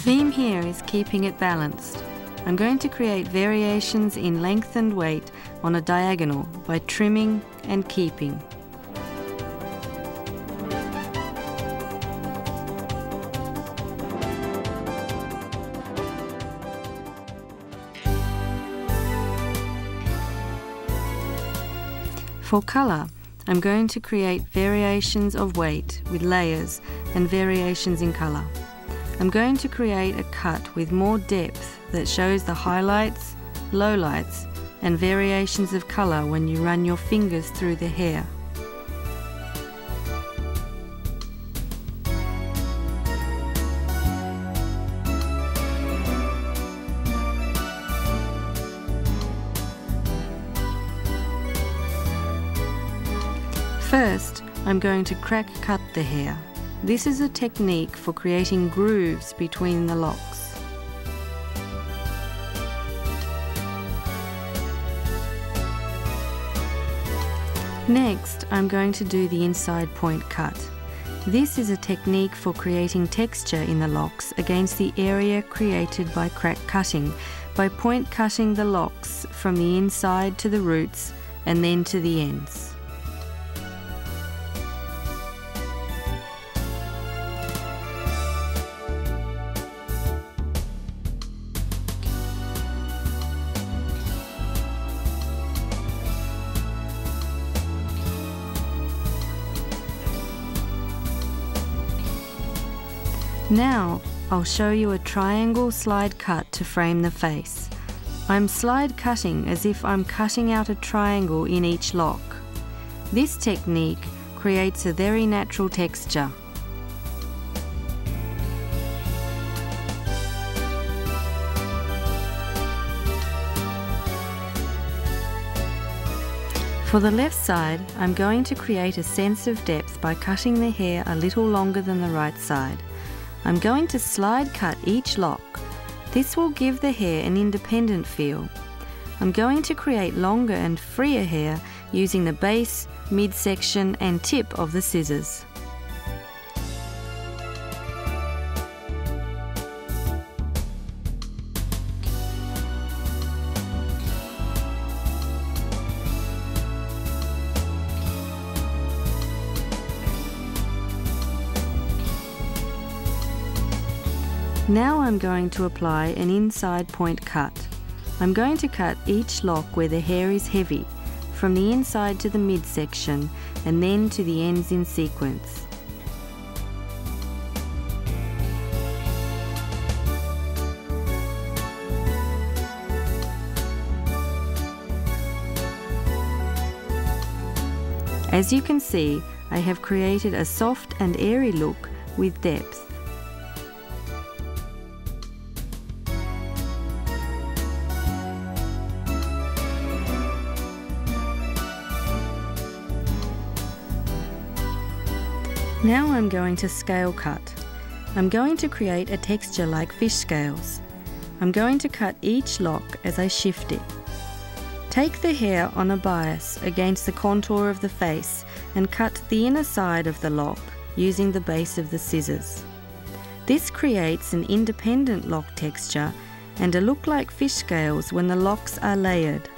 theme here is keeping it balanced. I'm going to create variations in length and weight on a diagonal by trimming and keeping. For colour, I'm going to create variations of weight with layers and variations in colour. I'm going to create a cut with more depth that shows the highlights, lowlights, and variations of colour when you run your fingers through the hair. First, I'm going to crack cut the hair. This is a technique for creating grooves between the locks. Next, I'm going to do the inside point cut. This is a technique for creating texture in the locks against the area created by crack cutting, by point cutting the locks from the inside to the roots and then to the ends. Now, I'll show you a triangle slide cut to frame the face. I'm slide cutting as if I'm cutting out a triangle in each lock. This technique creates a very natural texture. For the left side, I'm going to create a sense of depth by cutting the hair a little longer than the right side. I'm going to slide cut each lock. This will give the hair an independent feel. I'm going to create longer and freer hair using the base, midsection and tip of the scissors. Now I'm going to apply an inside point cut. I'm going to cut each lock where the hair is heavy, from the inside to the midsection and then to the ends in sequence. As you can see, I have created a soft and airy look with depth. Now I'm going to scale cut. I'm going to create a texture like fish scales. I'm going to cut each lock as I shift it. Take the hair on a bias against the contour of the face and cut the inner side of the lock using the base of the scissors. This creates an independent lock texture and a look like fish scales when the locks are layered.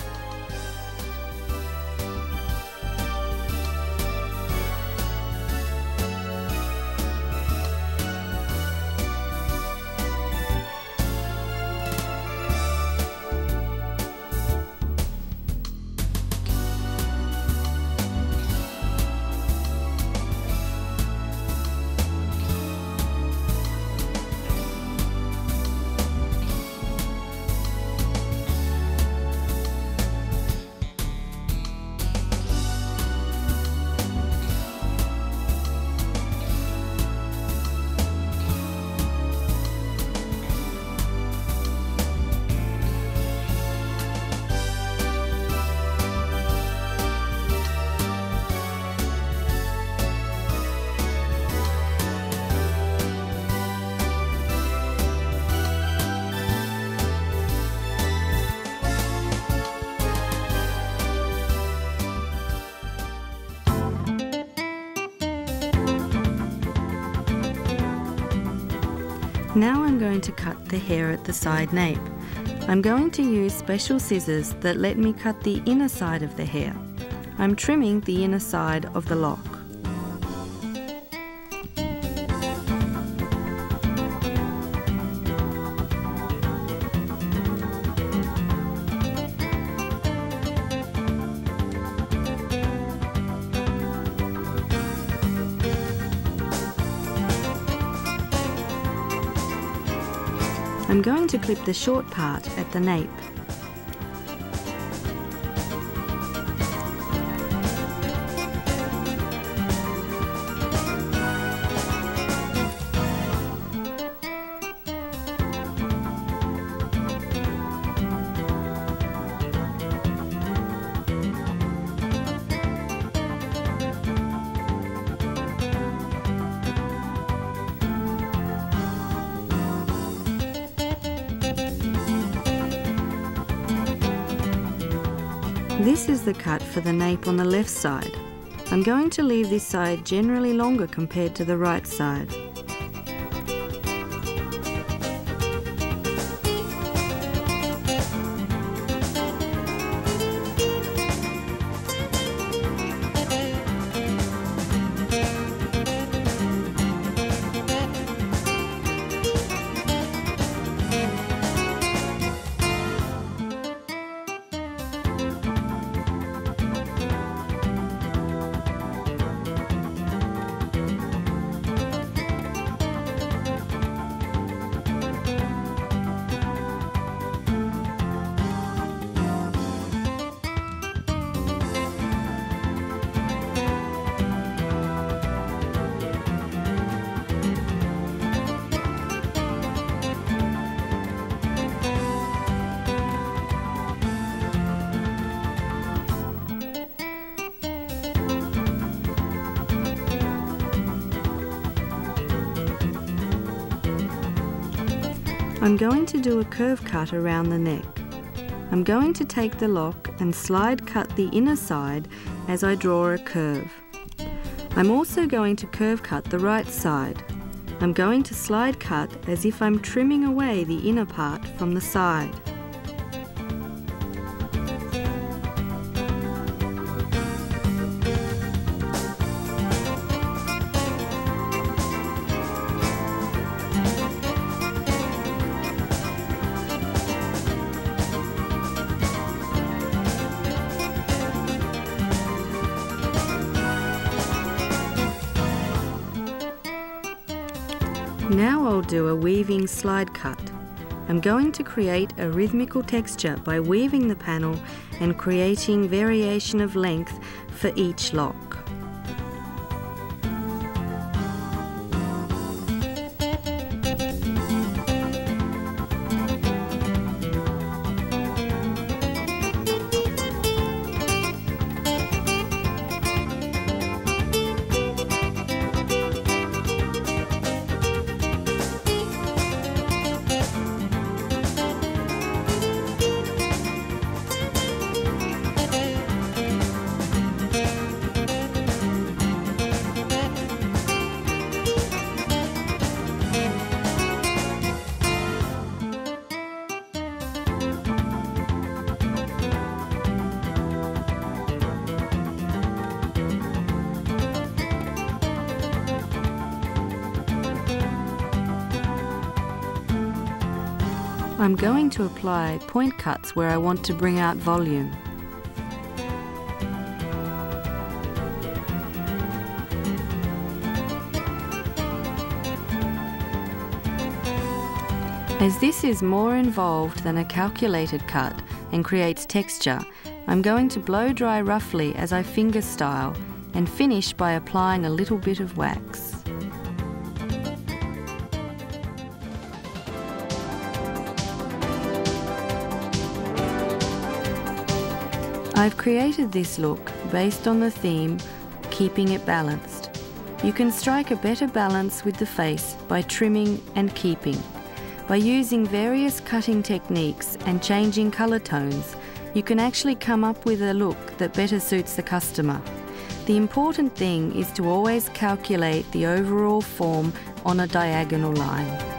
Now I'm going to cut the hair at the side nape. I'm going to use special scissors that let me cut the inner side of the hair. I'm trimming the inner side of the lock. I'm going to clip the short part at the nape. This is the cut for the nape on the left side. I'm going to leave this side generally longer compared to the right side. I'm going to do a curve cut around the neck. I'm going to take the lock and slide cut the inner side as I draw a curve. I'm also going to curve cut the right side. I'm going to slide cut as if I'm trimming away the inner part from the side. Now I'll do a weaving slide cut. I'm going to create a rhythmical texture by weaving the panel and creating variation of length for each lock. I'm going to apply point cuts where I want to bring out volume. As this is more involved than a calculated cut and creates texture, I'm going to blow dry roughly as I finger style and finish by applying a little bit of wax. I've created this look based on the theme, keeping it balanced. You can strike a better balance with the face by trimming and keeping. By using various cutting techniques and changing colour tones, you can actually come up with a look that better suits the customer. The important thing is to always calculate the overall form on a diagonal line.